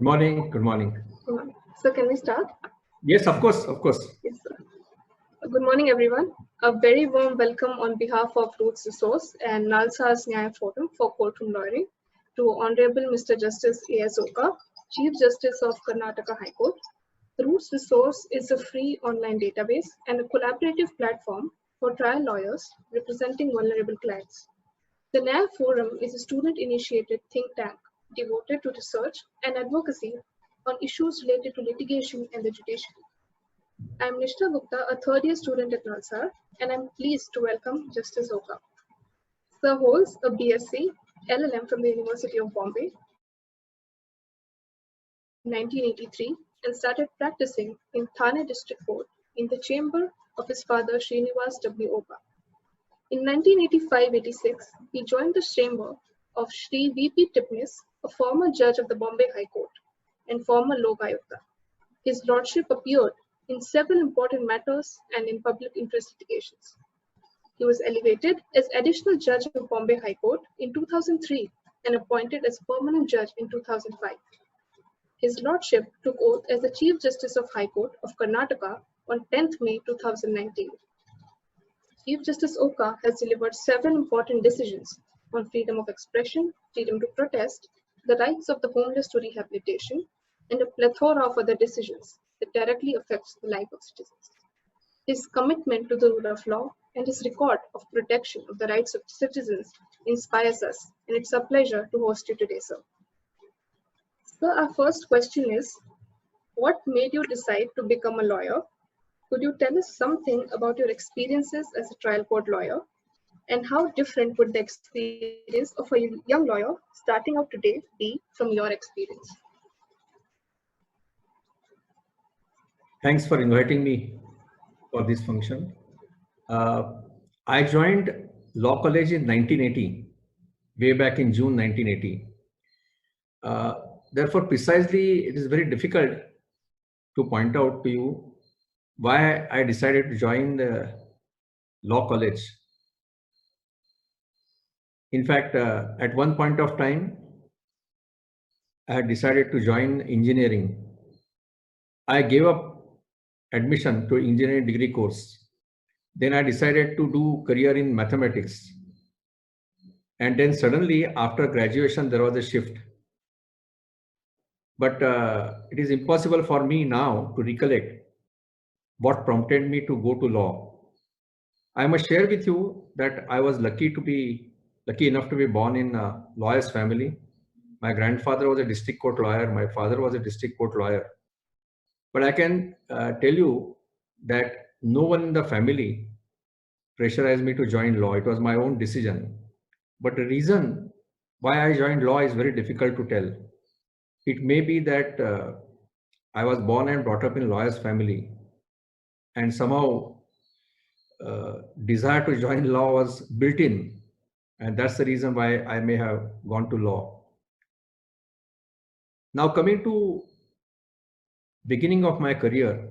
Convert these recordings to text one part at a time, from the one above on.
Good morning. Good morning. So can we start? Yes, of course, of course. Yes, sir. Good morning, everyone. A very warm welcome on behalf of Roots Resource and Nalsa's Nyaya Forum for Courtroom Lawyering to Honorable Mr. Justice A.S. Oka, Chief Justice of Karnataka High Court. The Roots Resource is a free online database and a collaborative platform for trial lawyers representing vulnerable clients. The Nyaya Forum is a student-initiated think tank devoted to research and advocacy on issues related to litigation and the judiciary. I am Nishta Gupta, a third-year student at Nalsar, and I'm pleased to welcome Justice Oka. Sir holds a BSc LLM from the University of Bombay in 1983 and started practicing in Thane District Court in the chamber of his father Srinivas W. Oka. In 1985-86, he joined the chamber of Shri V.P. Tipnis, a former judge of the Bombay High Court and former Lok Ayukta. His lordship appeared in several important matters and in public interest litigations. He was elevated as additional judge of Bombay High Court in 2003 and appointed as permanent judge in 2005. His lordship took oath as the Chief Justice of High Court of Karnataka on 10th May 2019. Chief Justice Oka has delivered several important decisions on freedom of expression, freedom to protest, the rights of the homeless to rehabilitation, and a plethora of other decisions that directly affects the life of citizens. His commitment to the rule of law and his record of protection of the rights of citizens inspires us, and it's a pleasure to host you today, sir. So our first question is, what made you decide to become a lawyer? Could you tell us something about your experiences as a trial court lawyer? And how different would the experience of a young lawyer starting out today be from your experience? Thanks for inviting me for this function. I joined Law College in 1980, way back in June 1980. Therefore, precisely, it is very difficult to point out to you why I decided to join the Law College. In fact, at one point of time, I had decided to join engineering. I gave up admission to engineering degree course. Then I decided to do career in mathematics. And then suddenly after graduation, there was a shift. But it is impossible for me now to recollect what prompted me to go to law. I must share with you that I was lucky enough to be born in a lawyer's family. My grandfather was a district court lawyer. My father was a district court lawyer. But I can tell you that no one in the family pressurized me to join law. It was my own decision. But the reason why I joined law is very difficult to tell. It may be that I was born and brought up in a lawyer's family, and somehow desire to join law was built in, and that's the reason why I may have gone to law. Now, coming to beginning of my career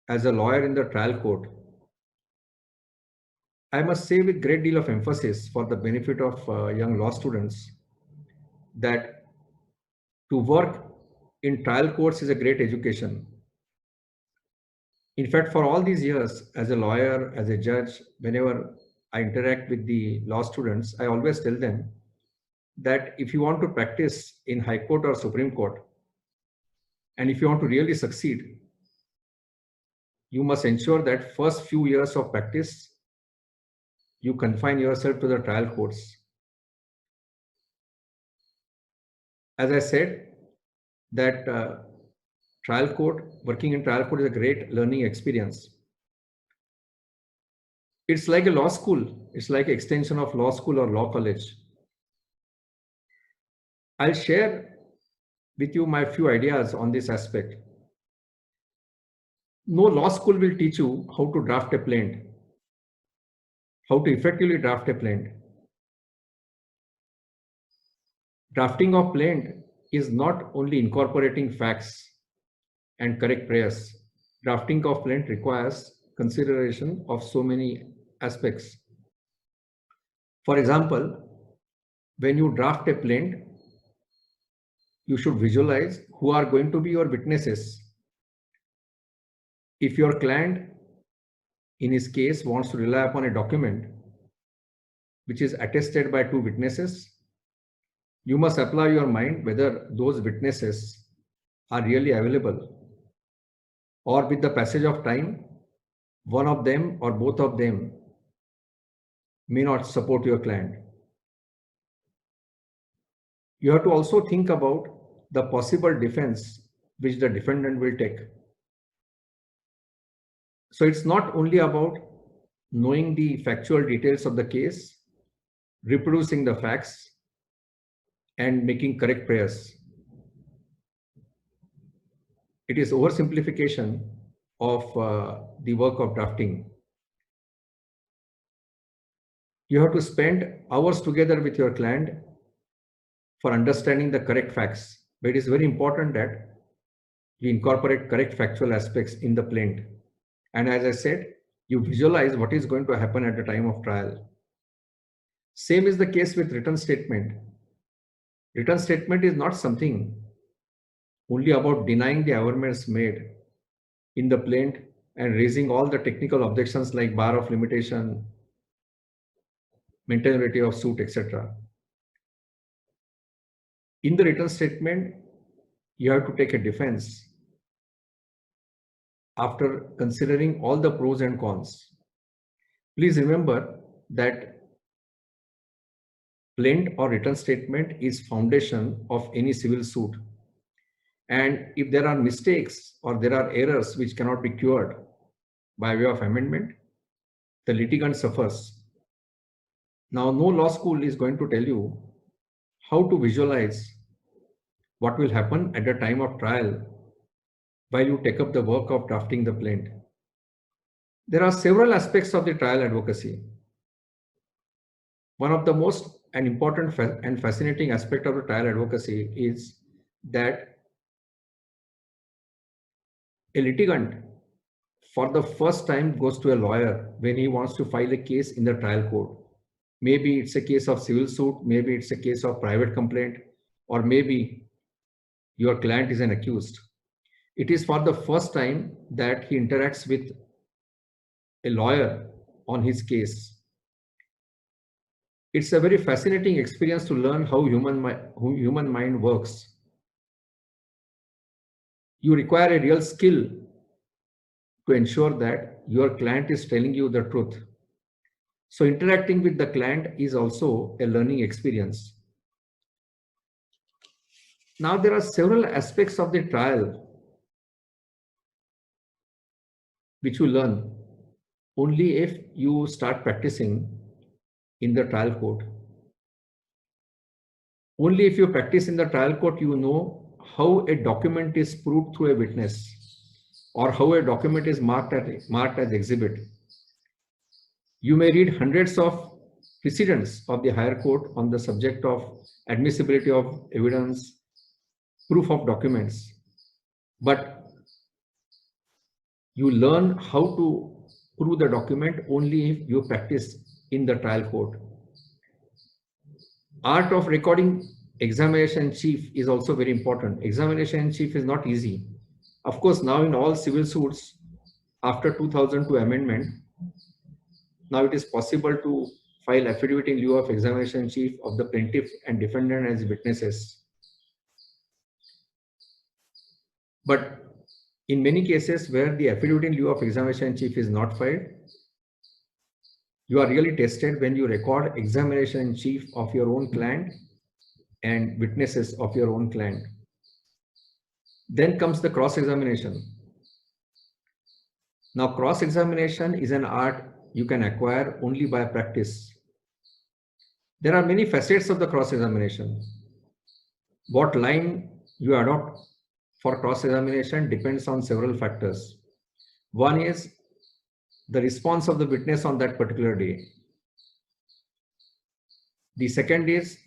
as a lawyer in the trial court, I must say with great deal of emphasis for the benefit of young law students that to work in trial courts is a great education. In fact, for all these years as a lawyer, as a judge, whenever I interact with the law students, I always tell them that if you want to practice in High Court or Supreme Court, and if you want to really succeed, you must ensure that first few years of practice, you confine yourself to the trial courts. As I said, that working in trial court is a great learning experience. It's like a law school. It's like an extension of law school or law college. I'll share with you my few ideas on this aspect. No law school will teach you how to draft a plaint, how to effectively draft a plaint. Drafting of plaint is not only incorporating facts and correct prayers. Drafting of plaint requires consideration of so many aspects. For example, when you draft a plaint, you should visualize who are going to be your witnesses. If your client, in his case, wants to rely upon a document which is attested by 2 witnesses, you must apply your mind whether those witnesses are really available, or with the passage of time, one of them or both of them may not support your client. You have to also think about the possible defense which the defendant will take. So it's not only about knowing the factual details of the case, reproducing the facts, and making correct prayers. It is oversimplification of the work of drafting. You have to spend hours together with your client for understanding the correct facts. But it is very important that you incorporate correct factual aspects in the plaint. And as I said, you visualize what is going to happen at the time of trial. Same is the case with written statement. Written statement is not something only about denying the averments made in the plaint and raising all the technical objections like bar of limitation, maintainability of suit, etc. In the written statement, you have to take a defense after considering all the pros and cons. Please remember that plaint or written statement is foundation of any civil suit. And if there are mistakes or there are errors which cannot be cured by way of amendment, the litigant suffers. Now, no law school is going to tell you how to visualize what will happen at the time of trial while you take up the work of drafting the plaint. There are several aspects of the trial advocacy. One of the most and important and fascinating aspect of the trial advocacy is that a litigant for the first time goes to a lawyer when he wants to file a case in the trial court. Maybe it's a case of civil suit, maybe it's a case of private complaint, or maybe your client is an accused. It is for the first time that he interacts with a lawyer on his case. It's a very fascinating experience to learn how human mind works. You require a real skill to ensure that your client is telling you the truth. So interacting with the client is also a learning experience. Now there are several aspects of the trial which you learn only if you start practicing in the trial court. Only if you practice in the trial court, you know how a document is proved through a witness or how a document is marked as exhibit. You may read hundreds of precedents of the higher court on the subject of admissibility of evidence, proof of documents, but you learn how to prove the document only if you practice in the trial court. Art of recording examination in chief is also very important. Examination in chief is not easy. Of course, now in all civil suits, after 2002 amendment, now it is possible to file affidavit in lieu of examination in chief of the plaintiff and defendant as witnesses. But in many cases where the affidavit in lieu of examination in chief is not filed, you are really tested when you record examination in chief of your own client and witnesses of your own client. Then comes the cross-examination. Now, cross-examination is an art you can acquire only by practice. There are many facets of the cross-examination. What line you adopt for cross-examination depends on several factors. One is the response of the witness on that particular day. The second is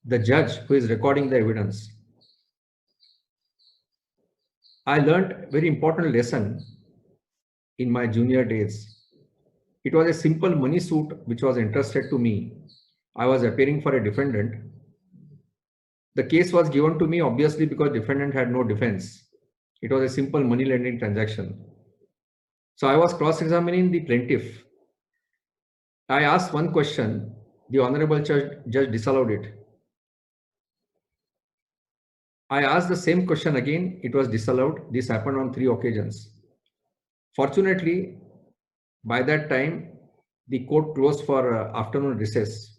the judge who is recording the evidence. I learned a very important lesson in my junior days. It was a simple money suit which was entrusted to me. I was appearing for a defendant The case was given to me obviously because defendant had no defense. It was a simple money lending transaction. So I was cross-examining the plaintiff. I asked one question, the honorable judge disallowed it. I asked the same question again, it was disallowed. This happened on 3 occasions. Fortunately, by that time, the court closed for afternoon recess.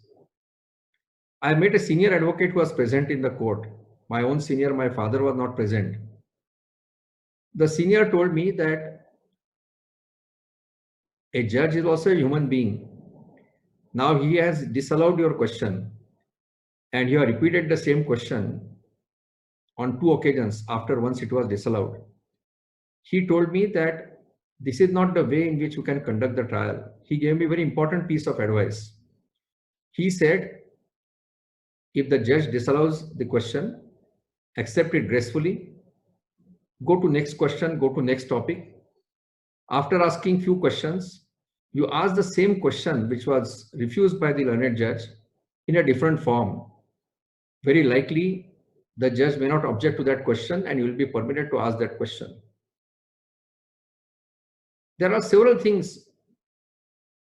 I met a senior advocate who was present in the court. My own senior, my father was not present. The senior told me that a judge is also a human being. Now he has disallowed your question and you have repeated the same question on 2 occasions after once it was disallowed. He told me that this is not the way in which you can conduct the trial. He gave me a very important piece of advice. He said, if the judge disallows the question, accept it gracefully, go to next question, go to next topic. After asking few questions, you ask the same question which was refused by the learned judge in a different form. Very likely, the judge may not object to that question and you will be permitted to ask that question. There are several things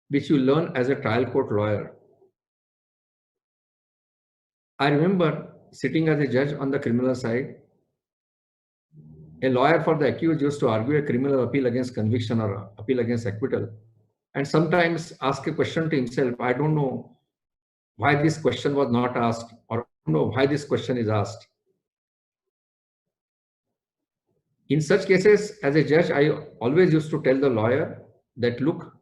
which you learn as a trial court lawyer. I remember sitting as a judge on the criminal side. A lawyer for the accused used to argue a criminal appeal against conviction or appeal against acquittal, and sometimes ask a question to himself, I don't know why this question was not asked, or I don't know why this question is asked. In such cases, as a judge, I always used to tell the lawyer that, look,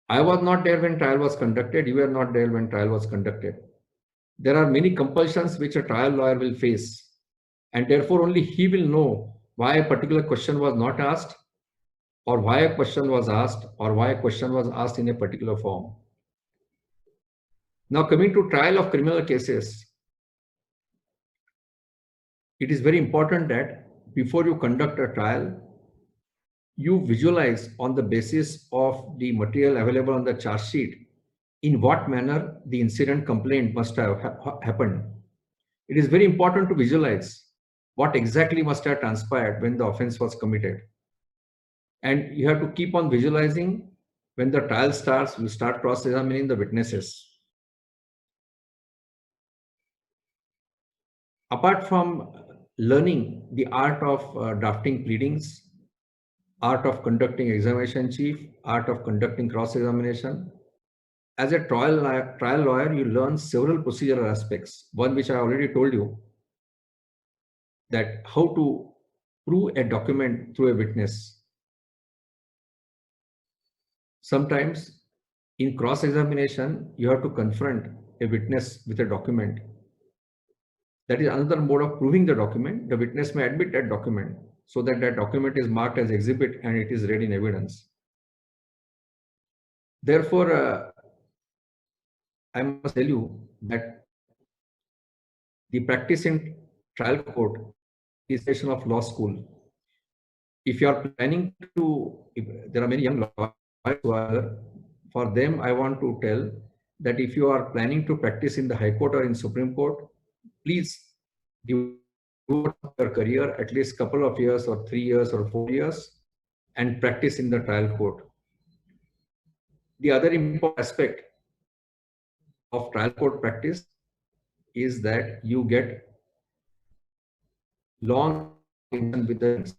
I was not there when trial was conducted, you were not there when trial was conducted. There are many compulsions which a trial lawyer will face, and therefore only he will know why a particular question was not asked, or why a question was asked, or why a question was asked in a particular form. Now, coming to trial of criminal cases, it is very important that before you conduct a trial, you visualize on the basis of the material available on the charge sheet in what manner the incident complaint must have happened. It is very important to visualize what exactly must have transpired when the offense was committed. And you have to keep on visualizing. When the trial starts, you start cross-examining the witnesses. Apart from learning the art of drafting pleadings, art of conducting examination chief, art of conducting cross-examination, as a trial lawyer, you learn several procedural aspects. One which I already told you, that how to prove a document through a witness. Sometimes in cross-examination, you have to confront a witness with a document. That is another mode of proving the document. The witness may admit that document so that that document is marked as exhibit and it is read in evidence. Therefore, I must tell you that the practice in trial court is a session of law school. If you are planning to, if there are many young lawyers, for them, I want to tell that if you are planning to practice in the High Court or in Supreme Court, please devote your career at least couple of years or 3 years or 4 years and practice in the trial court. The other important aspect of trial court practice is that you get long with the,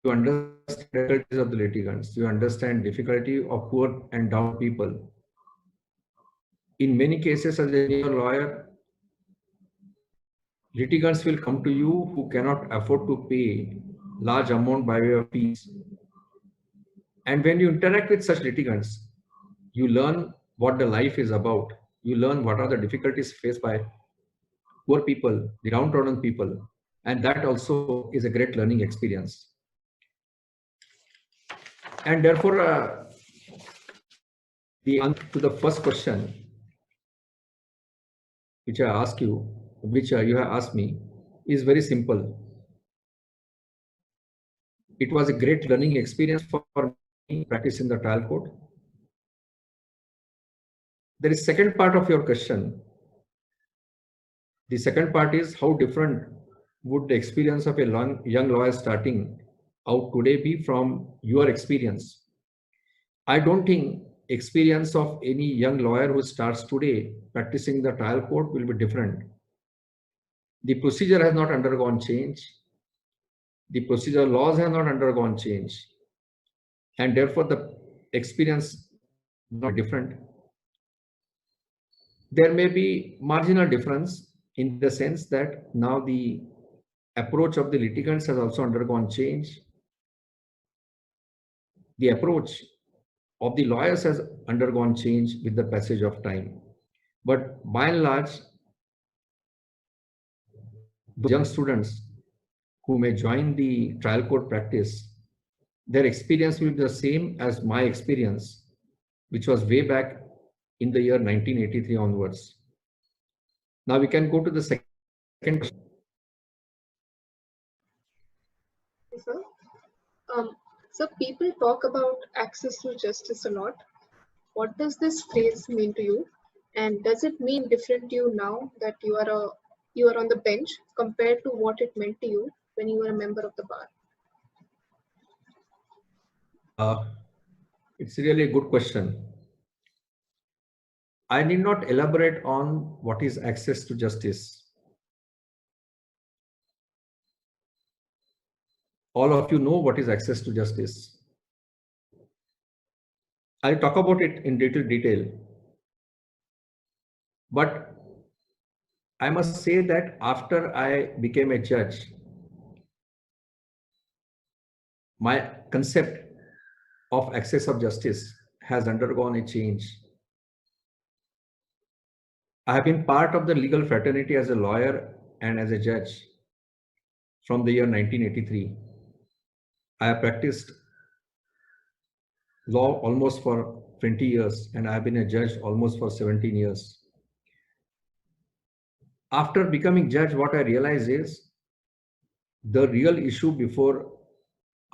you understand difficulties of the litigants, you understand difficulty of poor and down people. In many cases, as a lawyer, litigants will come to you who cannot afford to pay large amount by way of fees. And when you interact with such litigants, you learn what the life is about. You learn what are the difficulties faced by poor people, the downtrodden people. And that also is a great learning experience. And therefore, the answer to the first question, which I ask you, which you have asked me, is very simple. It was a great learning experience for me practice in the trial court. There is second part of your question. The second part is how different would the experience of a young lawyer starting out today be from your experience? I don't think experience of any young lawyer who starts today practicing the trial court will be different. The procedure has not undergone change. The procedural laws have not undergone change. And therefore the experience not different. There may be marginal difference in the sense that now the approach of the litigants has also undergone change. The approach of the lawyers has undergone change with the passage of time. But by and large, the young students who may join the trial court practice, their experience will be the same as my experience, which was way back in the year 1983 onwards. Now we can go to the second question. Sir. So people talk about access to justice a lot. What does this phrase mean to you? And does it mean different to you now that you are on the bench compared to what it meant to you when you were a member of the bar? It's really a good question. I need not elaborate on what is access to justice. All of you know what is access to justice. I'll talk about it in detail. But I must say that after I became a judge, my concept of access of justice has undergone a change. I have been part of the legal fraternity as a lawyer and as a judge from the year 1983. I have practiced law almost for 20 years and I have been a judge almost for 17 years. After becoming judge, what I realize is the real issue before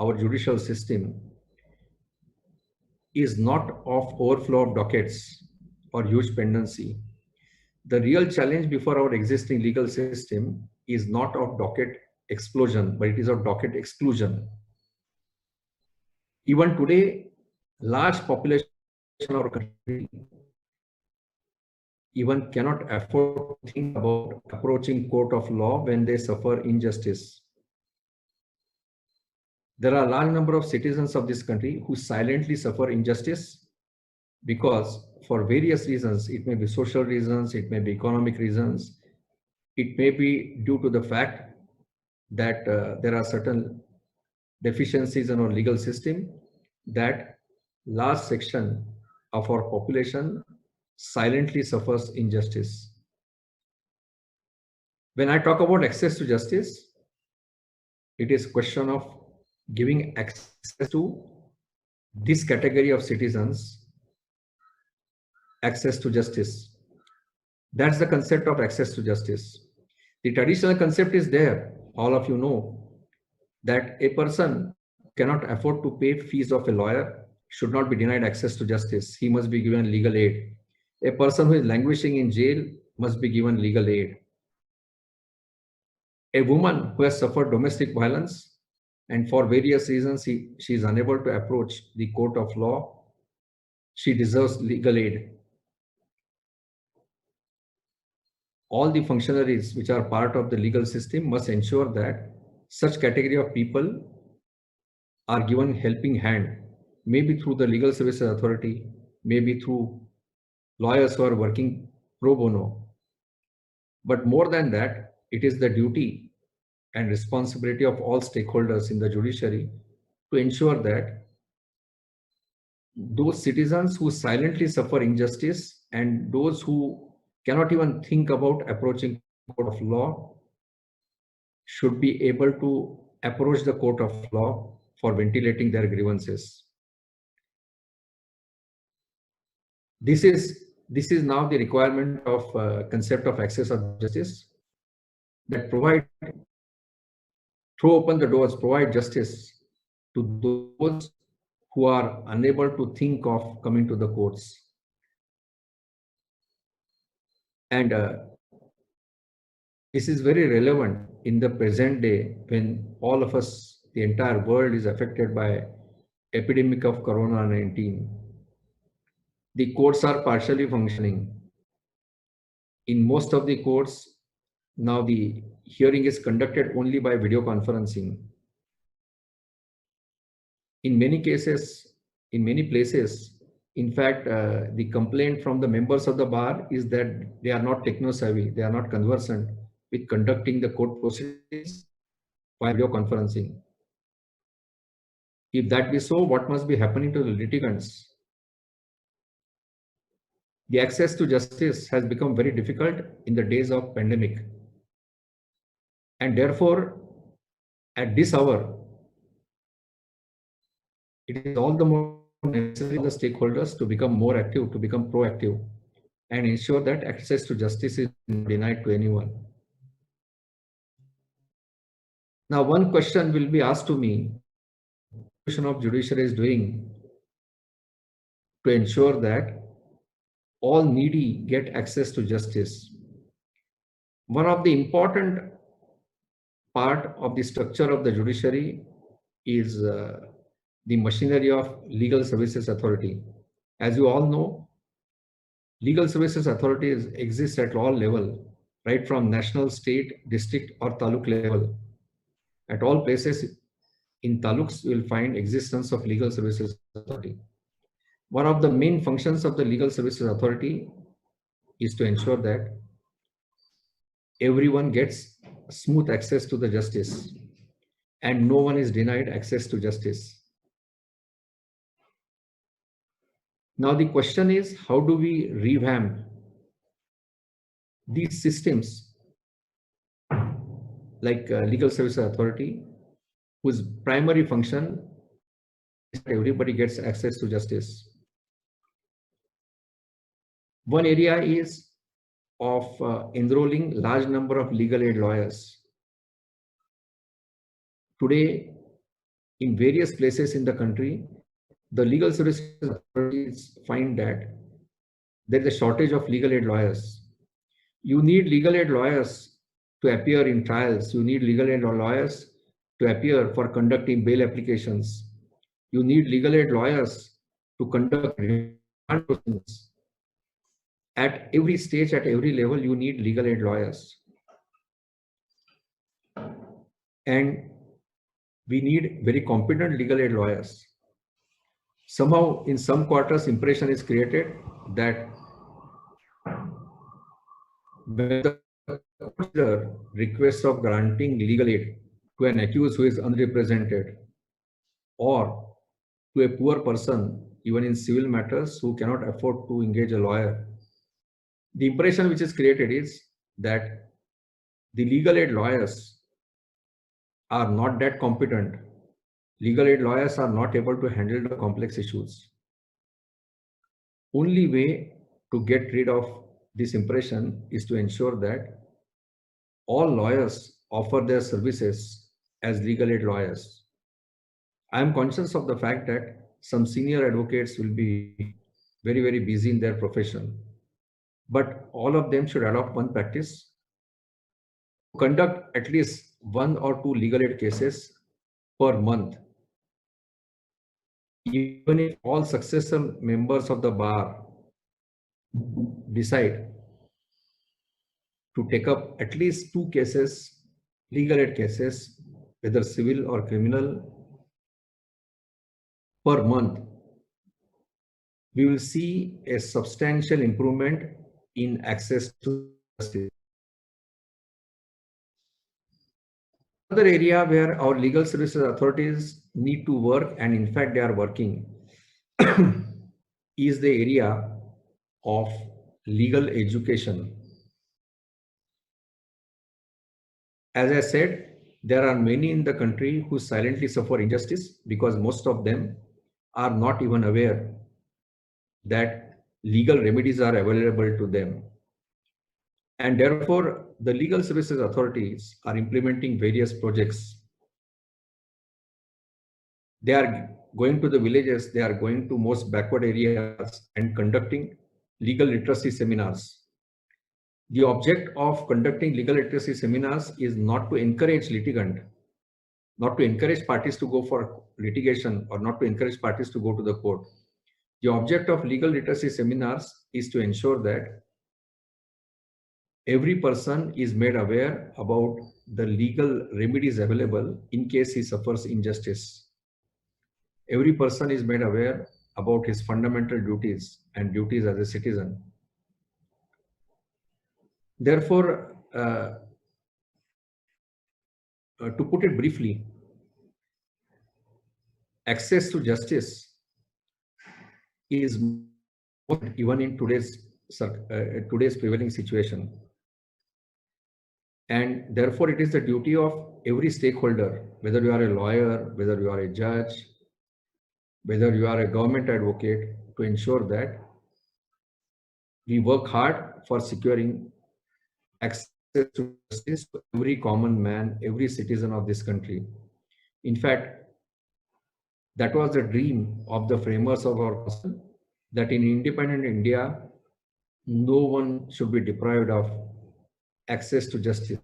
our judicial system is not of overflow of dockets or huge pendency. The real challenge before our existing legal system is not of docket explosion, but it is of docket exclusion. Even today, large population of our country even cannot afford to think about approaching court of law when they suffer injustice. There are a large number of citizens of this country who silently suffer injustice because for various reasons, it may be social reasons, it may be economic reasons, it may be due to the fact that there are certain deficiencies in our legal system that large section of our population silently suffers injustice. When I talk about access to justice, it is a question of giving access to this category of citizens access to justice. That's the concept of access to justice. The traditional concept is there. All of you know that a person cannot afford to pay fees of a lawyer should not be denied access to justice. He must be given legal aid. A person who is languishing in jail must be given legal aid. A woman who has suffered domestic violence and for various reasons she is unable to approach the court of law, she deserves legal aid. All the functionaries which are part of the legal system must ensure that such category of people are given helping hand, maybe through the legal services authority, maybe through lawyers who are working pro bono. But more than that, it is the duty and responsibility of all stakeholders in the judiciary to ensure that those citizens who silently suffer injustice and those who cannot even think about approaching court of law should be able to approach the court of law for ventilating their grievances. This is now the requirement of concept of access of justice that throw open the doors, provide justice to those who are unable to think of coming to the courts. And This is very relevant in the present day when all of us, the entire world is affected by epidemic of corona-19. The courts are partially functioning. In most of the courts, now the hearing is conducted only by video conferencing. In many cases, in many places, in fact, the complaint from the members of the bar is that they are not techno-savvy, they are not conversant with conducting the court proceedings by video conferencing. If that be so, what must be happening to the litigants? The access to justice has become very difficult in the days of pandemic. And therefore, at this hour, it is all the more necessary for the stakeholders to become more active, to become proactive, and ensure that access to justice is not denied to anyone. Now, one question will be asked to me, what of judiciary is doing to ensure that all needy get access to justice. One of the important part of the structure of the judiciary is the machinery of Legal Services Authority. As you all know, Legal Services Authorities exist at all levels, right from national, state, district or taluk level. At all places in taluks, you will find existence of Legal Services Authority. One of the main functions of the Legal Services Authority is to ensure that everyone gets smooth access to the justice and no one is denied access to justice. Now the question is, how do we revamp these systems like Legal Services Authority, whose primary function is that everybody gets access to justice. One area is of enrolling large number of legal aid lawyers. Today, in various places in the country, the legal services authorities find that there is a shortage of legal aid lawyers. You need legal aid lawyers to appear in trials. You need legal aid lawyers to appear for conducting bail applications. You need legal aid lawyers to conduct remand proceedings. At every stage, at every level, you need legal aid lawyers. And we need very competent legal aid lawyers. Somehow, in some quarters, impression is created that when the court requests of granting legal aid to an accused who is unrepresented or to a poor person, even in civil matters, who cannot afford to engage a lawyer, the impression which is created is that the legal aid lawyers are not that competent. Legal aid lawyers are not able to handle the complex issues. Only way to get rid of this impression is to ensure that all lawyers offer their services as legal aid lawyers. I am conscious of the fact that some senior advocates will be very, very busy in their profession, but all of them should adopt one practice: conduct at least 1 or 2 legal aid cases per month. Even if all successor members of the bar decide to take up at least 2 cases, legal aid cases, whether civil or criminal, per month, we will see a substantial improvement in access to justice. Another area where our legal services authorities need to work, and in fact they are working, is the area of legal education. As I said, there are many in the country who silently suffer injustice because most of them are not even aware that legal remedies are available to them. And therefore, the legal services authorities are implementing various projects. They are going to the villages, they are going to most backward areas and conducting legal literacy seminars. The object of conducting legal literacy seminars is not to encourage litigant, not to encourage parties to go for litigation, or not to encourage parties to go to the court. The object of legal literacy seminars is to ensure that every person is made aware about the legal remedies available in case he suffers injustice. Every person is made aware about his fundamental duties and duties as a citizen. Therefore, to put it briefly, access to justice is even in today's prevailing situation. And therefore, it is the duty of every stakeholder, whether you are a lawyer, whether you are a judge, whether you are a government advocate, to ensure that we work hard for securing access to justice to every common man, every citizen of this country. In fact, that was the dream of the framers of our constitution, that in independent India, no one should be deprived of access to justice.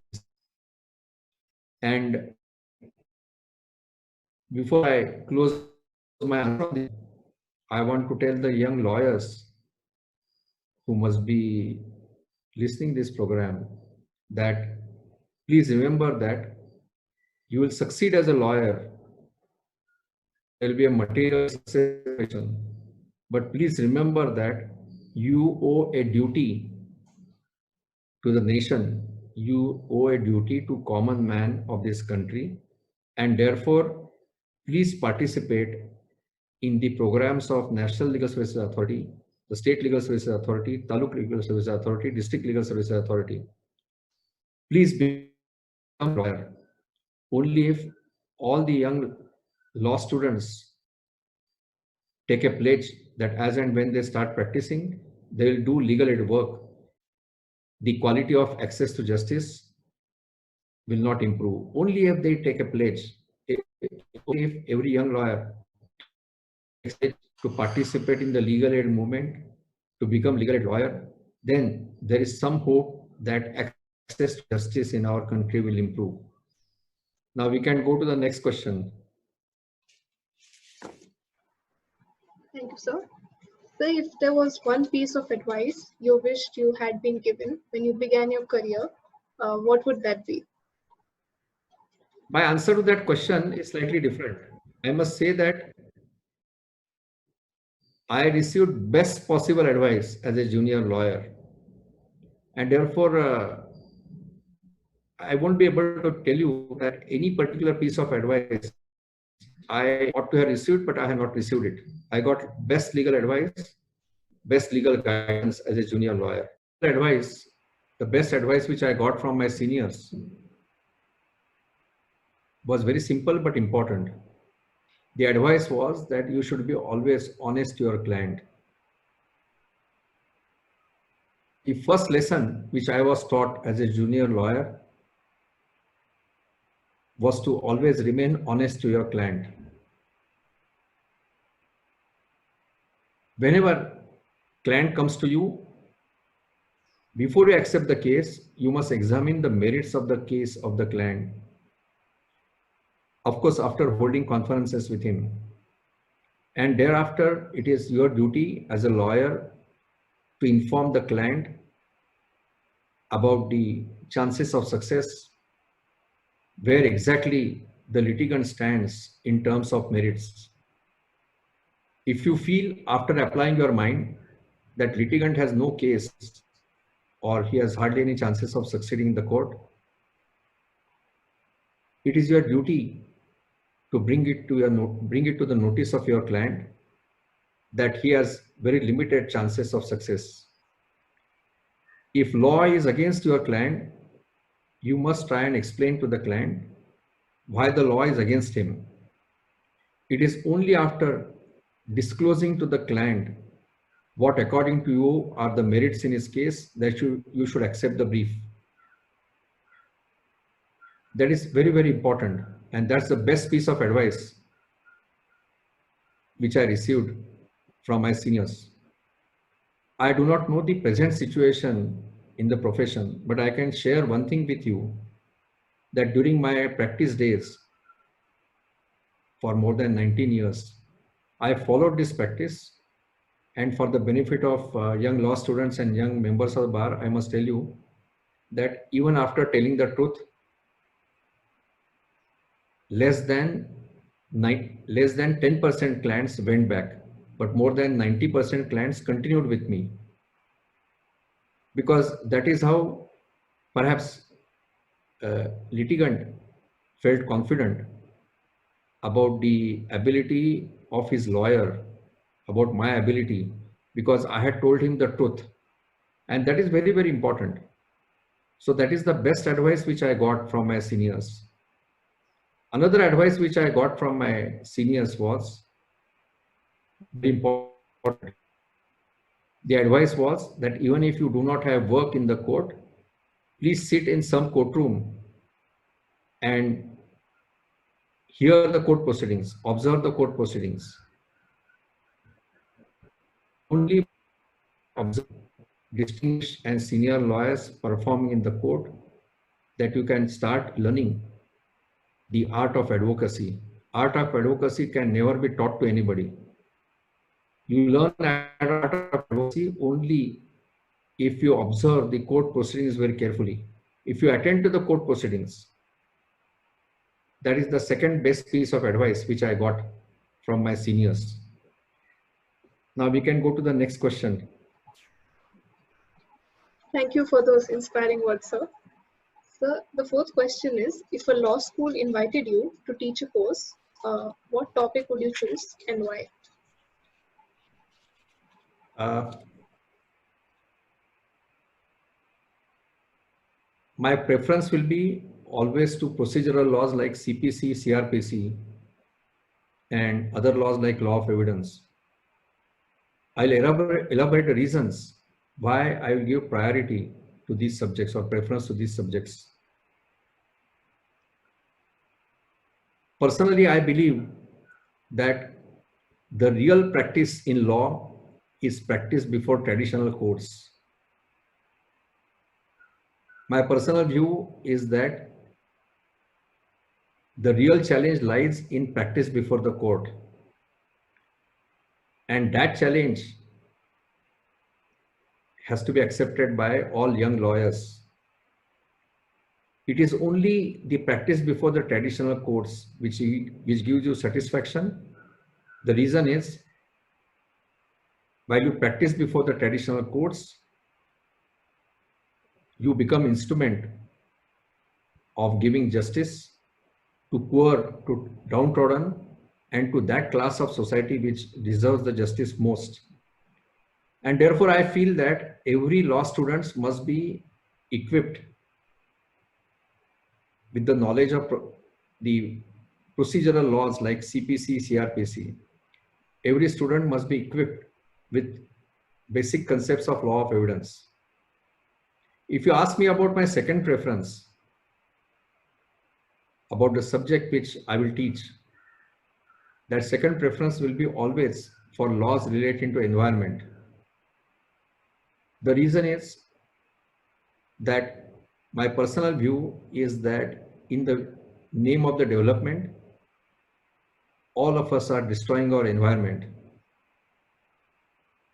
And before I close my answer, I want to tell the young lawyers who must be listening this program that please remember that you will succeed as a lawyer. There will be a material success, but please remember that you owe a duty to the nation. You owe a duty to common man of this country, and therefore please participate in the programs of National Legal Services Authority, the State Legal Services Authority, Taluk Legal Services Authority, District Legal Services Authority. Please become a lawyer. Only if all the young law students take a pledge that as and when they start practicing, they will do legal aid work, the quality of access to justice will not improve. Only if they take a pledge, if every young lawyer takes it to participate in the legal aid movement, to become legal aid lawyer, then there is some hope that access to justice in our country will improve. Now we can go to the next question. Thank you, sir. So if there was one piece of advice you wished you had been given when you began your career, what would that be? My answer to that question is slightly different. I must say that I received best possible advice as a junior lawyer, and therefore I won't be able to tell you that any particular piece of advice I ought to have received, but I have not received it. I got best legal advice, best legal guidance as a junior lawyer. The best advice which I got from my seniors was very simple but important. The advice was that you should be always honest to your client. The first lesson which I was taught as a junior lawyer was to always remain honest to your client. Whenever client comes to you, before you accept the case, you must examine the merits of the case of the client. Of course, after holding conferences with him. And thereafter, it is your duty as a lawyer to inform the client about the chances of success, where exactly the litigant stands in terms of merits. If you feel after applying your mind that litigant has no case or he has hardly any chances of succeeding in the court, it is your duty to bring it to the notice of your client that he has very limited chances of success. If law is against your client, you must try and explain to the client why the law is against him. It is only after disclosing to the client what according to you are the merits in his case that you should accept the brief. That is very, very important. And that's the best piece of advice which I received from my seniors. I do not know the present situation in the profession, but I can share one thing with you, that during my practice days for more than 19 years, I followed this practice. And for the benefit of young law students and young members of the bar, I must tell you that even after telling the truth, less than 10% clients went back, but more than 90% clients continued with me, because that is how perhaps litigant felt confident about the ability of his lawyer, about my ability, because I had told him the truth. And that is very, very important. So that is the best advice which I got from my seniors. Another advice which I got from my seniors was very important. The advice was that even if you do not have work in the court, please sit in some courtroom and hear the court proceedings, observe the court proceedings. Only observe distinguished and senior lawyers performing in the court that you can start learning the art of advocacy. Art of advocacy can never be taught to anybody. You learn art of advocacy only if you observe the court proceedings very carefully. If you attend to the court proceedings, that is the second best piece of advice which I got from my seniors. Now we can go to the next question. Thank you for those inspiring words, sir. Sir, the fourth question is, if a law school invited you to teach a course, what topic would you choose and why? My preference will be always to procedural laws like CPC, CRPC, and other laws like law of evidence. I'll elaborate the reasons why I will give priority to these subjects or preference to these subjects. Personally, I believe that the real practice in law is practice before traditional courts. My personal view is that the real challenge lies in practice before the court. And that challenge has to be accepted by all young lawyers. It is only the practice before the traditional courts which gives you satisfaction. The reason is, while you practice before the traditional courts, you become instrument of giving justice to poor, to downtrodden, and to that class of society which deserves the justice most. And therefore, I feel that every law student must be equipped with the knowledge of the procedural laws like CPC, CRPC. Every student must be equipped with basic concepts of law of evidence. If you ask me about my second preference, about the subject which I will teach, that second preference will be always for laws relating to environment. The reason is that my personal view is that in the name of the development, all of us are destroying our environment.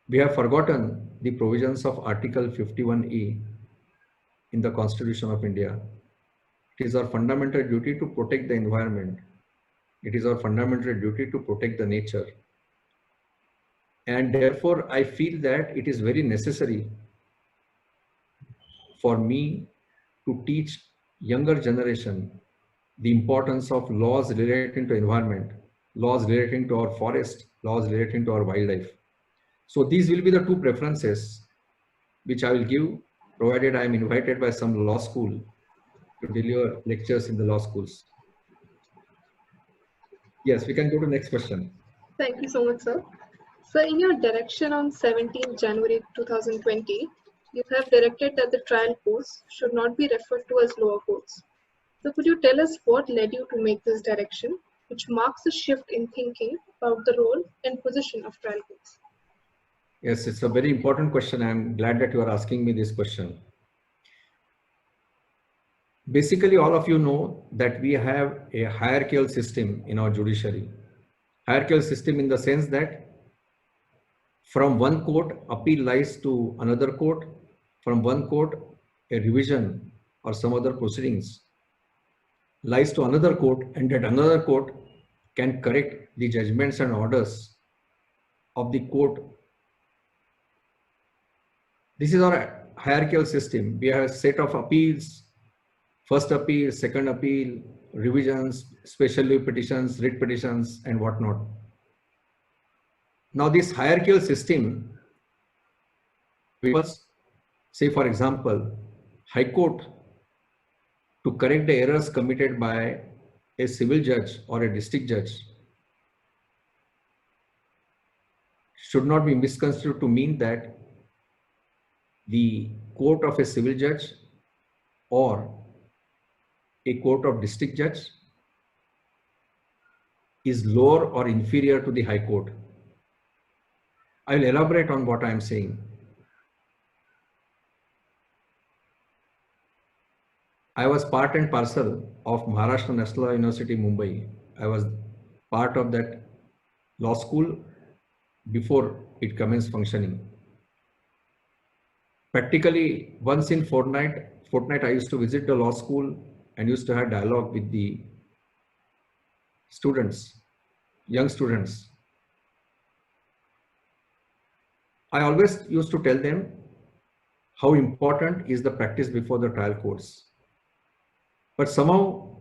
We have forgotten the provisions of Article 51A in the Constitution of India. It is our fundamental duty to protect the environment. It is our fundamental duty to protect the nature. And therefore, I feel that it is very necessary for me to teach younger generation the importance of laws relating to environment, laws relating to our forest, laws relating to our wildlife. So these will be the two preferences which I will give, provided I am invited by some law school to deliver lectures in the law schools. Yes, we can go to the next question. Thank you so much, sir. So in your direction on 17 January 2020, you have directed that the trial courts should not be referred to as lower courts. So could you tell us what led you to make this direction, which marks a shift in thinking about the role and position of trial courts? Yes, it's a very important question. I'm glad that you are asking me this question. Basically, all of you know that we have a hierarchical system in our judiciary. Hierarchical system in the sense that from one court, appeal lies to another court. From one court, a revision or some other proceedings lies to another court, and that another court can correct the judgments and orders of the court. This is our hierarchical system. We have a set of appeals, first appeal, second appeal, revisions, special leave petitions, writ petitions, and whatnot. Now, this hierarchical system, say for example, High Court, to correct the errors committed by a civil judge or a district judge, should not be misconstrued to mean that the court of a civil judge or a court of district judge is lower or inferior to the High Court. I will elaborate on what I am saying. I was part and parcel of Maharashtra National Law University, Mumbai. I was part of that law school before it commenced functioning. Practically once in fortnight, I used to visit the law school and used to have dialogue with the students, young students. I always used to tell them how important is the practice before the trial courts. But somehow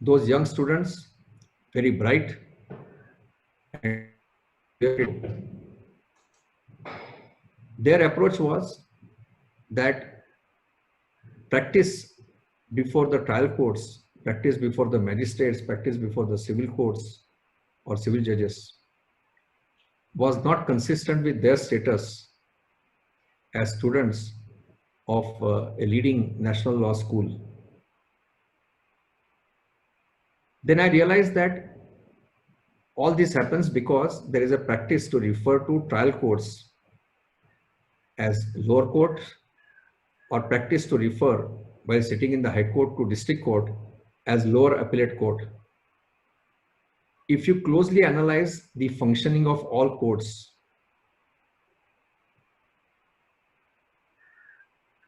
those young students, very bright, and their approach was that practice before the trial courts, practice before the magistrates, practice before the civil courts or civil judges was not consistent with their status as students of a leading national law school. Then I realized that all this happens because there is a practice to refer to trial courts as lower court, or practice to refer while sitting in the High Court to district court as lower appellate court. If you closely analyze the functioning of all courts,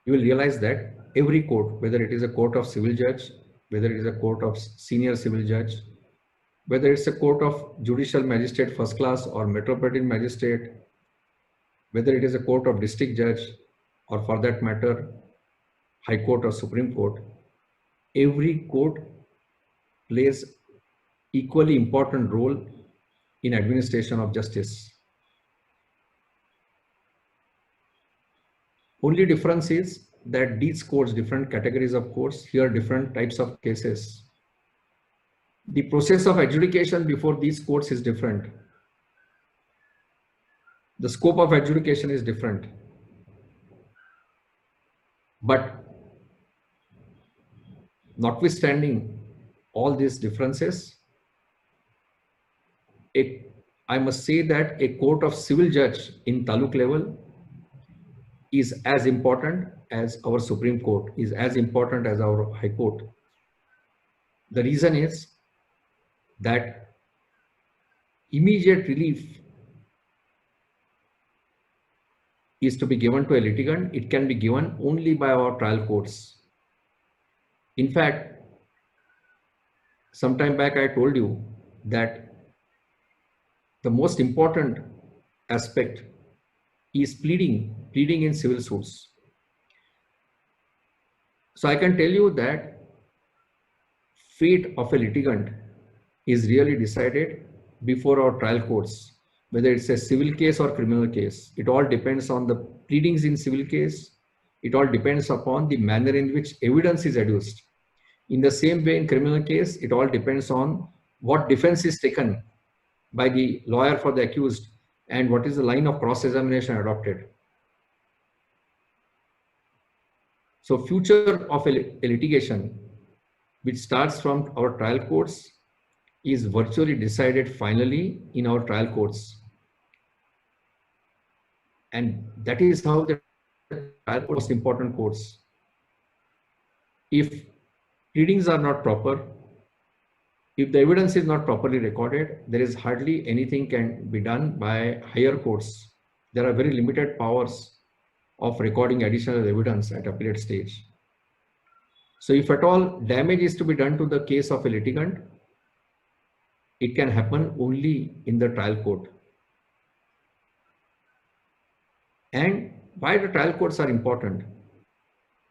you will realize that every court, whether it is a court of civil judge, whether it is a court of senior civil judge, whether it's a court of judicial magistrate first class or metropolitan magistrate, whether it is a court of district judge, or for that matter, High Court or Supreme Court, every court plays equally important role in administration of justice. Only difference is that these courts, different categories of courts, hear different types of cases. The process of adjudication before these courts is different. The scope of adjudication is different. But notwithstanding all these differences, I must say that a court of civil judge in taluk level is as important as our Supreme Court, is as important as our High Court. The reason is that immediate relief is to be given to a litigant. It can be given only by our trial courts. In fact, some time back I told you that the most important aspect is pleading in civil suits. So I can tell you that fate of a litigant is really decided before our trial courts, whether it's a civil case or criminal case. It all depends on the pleadings in civil case. It all depends upon the manner in which evidence is adduced. In the same way in criminal case, it all depends on what defense is taken by the lawyer for the accused and what is the line of cross-examination adopted. So future of a litigation which starts from our trial courts is virtually decided finally in our trial courts. And that is how the trial courts, most important courts. if pleadings are not proper, if the evidence is not properly recorded, there is hardly anything can be done by higher courts. There are very limited powers of recording additional evidence at appellate stage. So if at all damage is to be done to the case of a litigant, it can happen only in the trial court. And why the trial courts are important?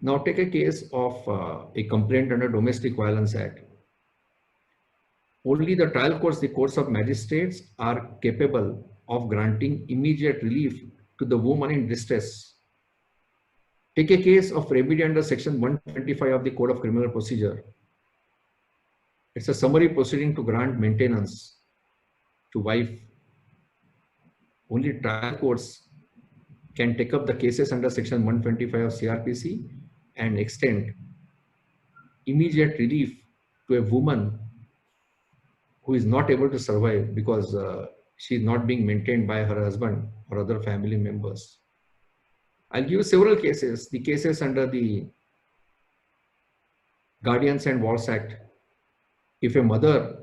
Now take a case of a complaint under Domestic Violence Act. Only the trial courts, the courts of magistrates, are capable of granting immediate relief to the woman in distress. Take a case of remedy under section 125 of the Code of Criminal Procedure. It's a summary proceeding to grant maintenance to wife. Only trial courts can take up the cases under section 125 of CRPC and extend immediate relief to a woman who is not able to survive because she is not being maintained by her husband or other family members. I'll give you several cases, the cases under the Guardians and Wards Act. If a mother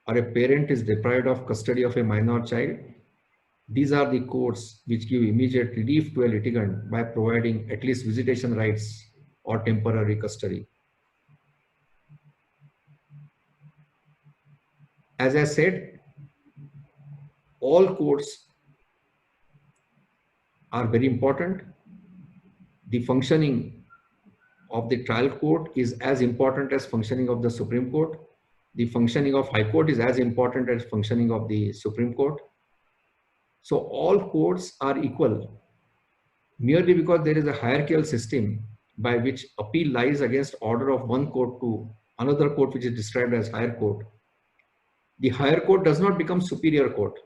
or a parent is deprived of custody of a minor child, these are the courts which give immediate relief to a litigant by providing at least visitation rights or temporary custody. As I said, all courts are very important. The functioning of the trial court is as important as functioning of the Supreme Court. The functioning of High Court is as important as functioning of the Supreme Court. So all courts are equal merely because there is a hierarchical system by which appeal lies against order of one court to another court which is described as higher court. The higher court does not become superior court,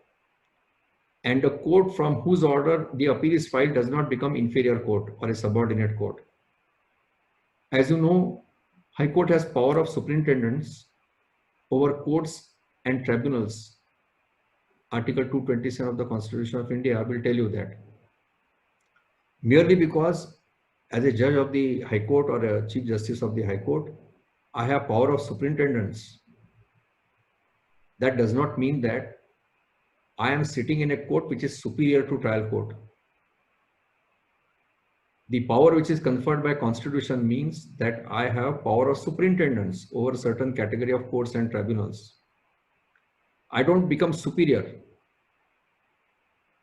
and the court from whose order the appeal is filed does not become inferior court or a subordinate court. As you know, High Court has power of superintendence over courts and tribunals. Article 227 of the Constitution of India will tell you that. Merely because as a judge of the High Court or a Chief Justice of the High Court, I have power of superintendence. That does not mean that I am sitting in a court which is superior to trial court. The power which is conferred by Constitution means that I have power of superintendence over certain category of courts and tribunals. I don't become superior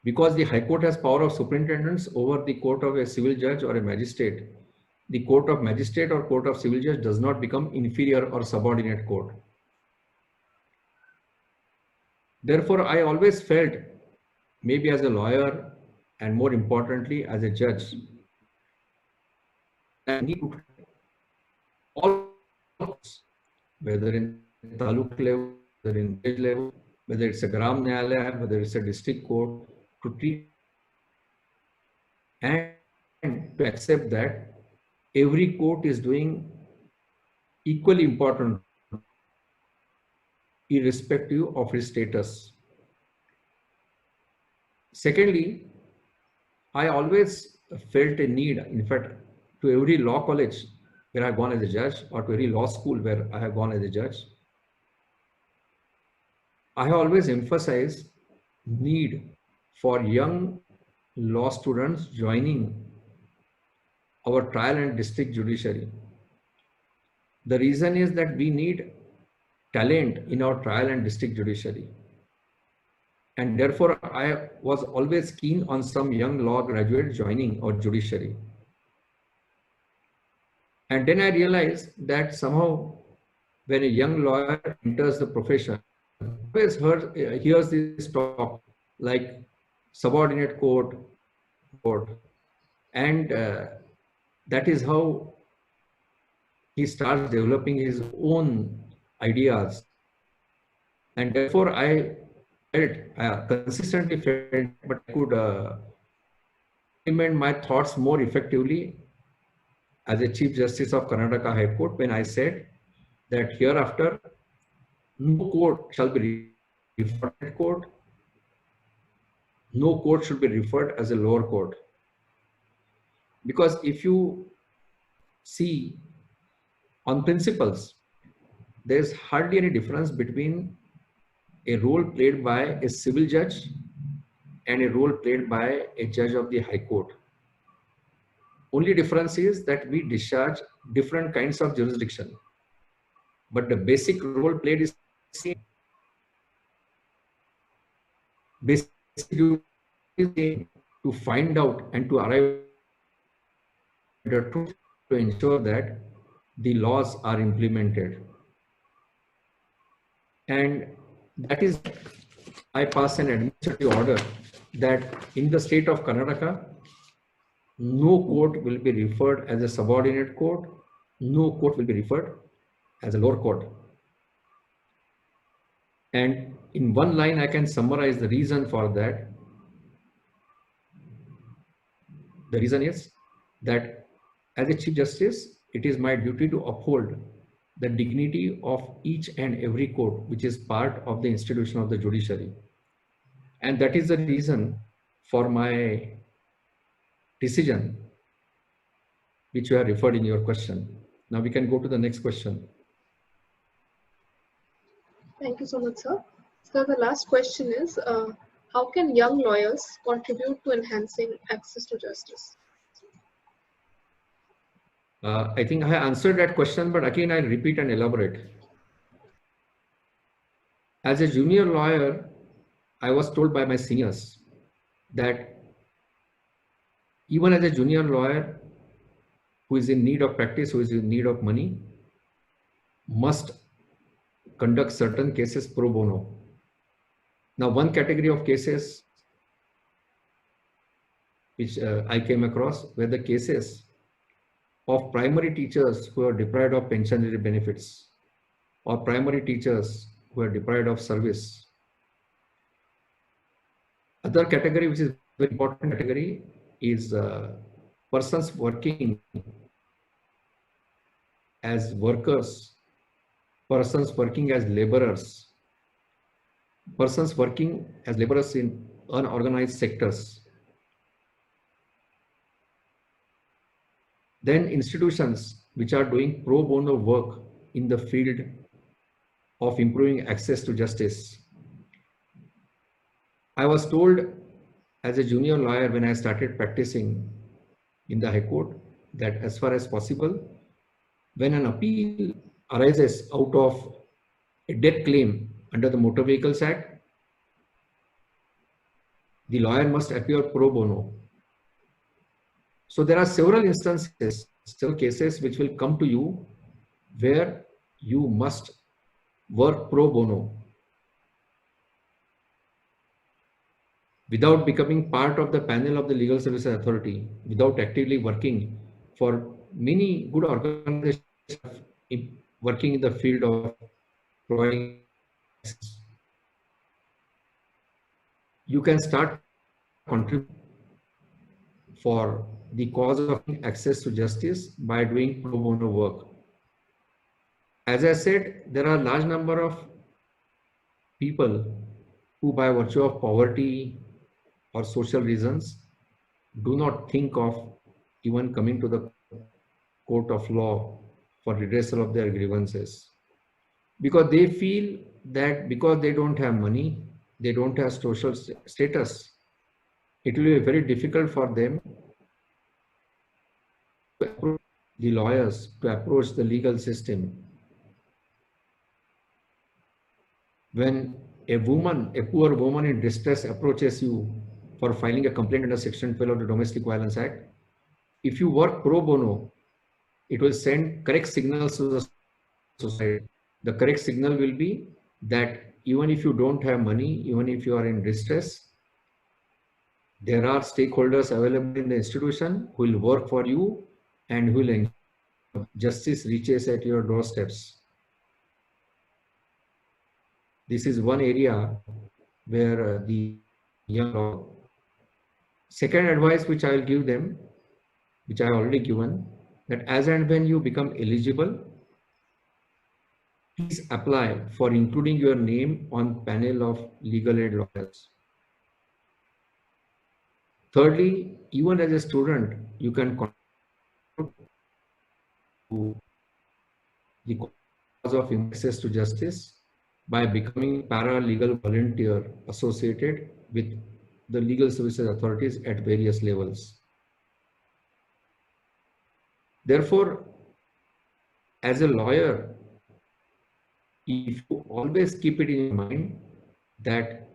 because the High Court has power of superintendence over the court of a civil judge or a magistrate. The court of magistrate or court of civil judge does not become inferior or subordinate court. Therefore, I always felt, maybe as a lawyer and more importantly as a judge, I need to all, whether in taluk level, whether in village level, whether it's a Gram Nyayalaya, whether it's a district court, to treat and to accept that every court is doing equally important irrespective of its status. Secondly, I always felt a need, in fact, to every law college where I have gone as a judge or to every law school where I have gone as a judge, I have always emphasized need for young law students joining our trial and district judiciary. The reason is that we need talent in our trial and district judiciary. And therefore, I was always keen on some young law graduate joining our judiciary. And then I realized that somehow when a young lawyer enters the profession, always hears this talk like subordinate court, and that is how he starts developing his own ideas. And therefore I consistently felt, but I could implement my thoughts more effectively as a Chief Justice of Karnataka High Court when I said that hereafter no court shall be referred to court, no court should be referred as a lower court. Because if you see On principles, there's hardly any difference between a role played by a civil judge and a role played by a judge of the High Court. Only difference is that we discharge different kinds of jurisdiction, but the basic role played is same. Basic duty is same, to find out and to arrive at the truth, to ensure that the laws are implemented. And that is, I pass an administrative order that in the state of Karnataka, no court will be referred as a subordinate court, no court will be referred as a lower court. And in one line, I can summarize the reason for that. The reason is that as a Chief Justice, it is my duty to uphold the dignity of each and every court, which is part of the institution of the judiciary. And that is the reason for my decision, which you have referred in your question. Now we can go to the next question. Thank you so much, sir. So the last question is, how can young lawyers contribute to enhancing access to justice? I think I answered that question, but again, I'll repeat and elaborate. As a junior lawyer, I was told by my seniors that even as a junior lawyer who is in need of practice, who is in need of money, must conduct certain cases pro bono. Now, one category of cases which I came across were the cases of primary teachers who are deprived of pensionary benefits, or primary teachers who are deprived of service. Other category, which is very important category, is persons working as workers, persons working as laborers, persons working as laborers in unorganized sectors. Then institutions which are doing pro bono work in the field of improving access to justice. I was told as a junior lawyer when I started practicing in the High Court that as far as possible, when an appeal arises out of a death claim under the Motor Vehicles Act, the lawyer must appear pro bono. So there are several instances, several cases which will come to you where you must work pro bono without becoming part of the panel of the Legal Services Authority, without actively working for many good organizations working in the field of providing access. You can start contributing for the cause of access to justice by doing pro bono work. As I said, there are a large number of people who, by virtue of poverty or social reasons, do not think of even coming to the court of law for redressal of their grievances, because they feel that because they don't have money, they don't have social status, it will be very difficult for them to approach the lawyers, to approach the legal system. When a woman, a poor woman in distress approaches you for filing a complaint under Section 12 of the Domestic Violence Act, if you work pro bono, it will send correct signals to the society. The correct signal will be that even if you don't have money, even if you are in distress, there are stakeholders available in the institution who will work for you and who will ensure justice reaches at your doorsteps. This is one area where the young. Second advice which I will give them, which I have already given, that as and when you become eligible, please apply for including your name on panel of legal aid lawyers. Thirdly, even as a student, you can contribute to the cause of access to justice by becoming paralegal volunteer associated with the legal services authorities at various levels. Therefore, as a lawyer, if you always keep it in your mind that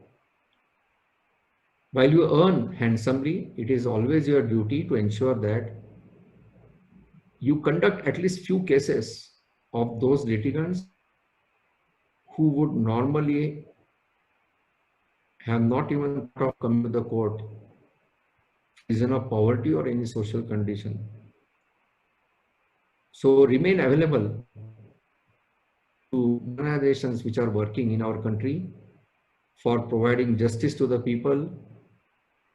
while you earn handsomely, it is always your duty to ensure that you conduct at least few cases of those litigants who would normally have not even thought of coming to the court for reason of poverty or any social condition. So remain available to organizations which are working in our country for providing justice to the people.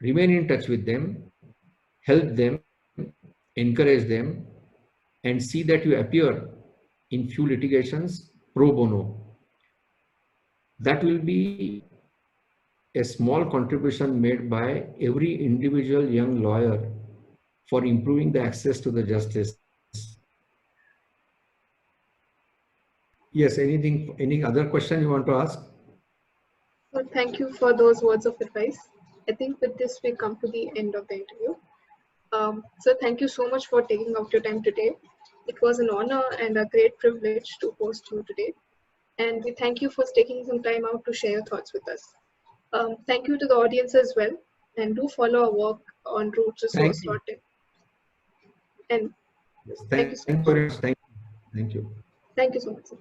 Remain in touch with them, help them, encourage them, and see that you appear in few litigations pro bono. That will be a small contribution made by every individual young lawyer for improving the access to the justice. Yes, any other question you want to ask? Well, thank you for those words of advice. I think with this, we come to the end of the interview. So thank you so much for taking out your time today. It was an honor and a great privilege to host you today. And we thank you for taking some time out to share your thoughts with us. Thank you to the audience as well. And do follow our work on rootsresource.in. And Yes, thank you so much. Thank you. Thank you so much, sir.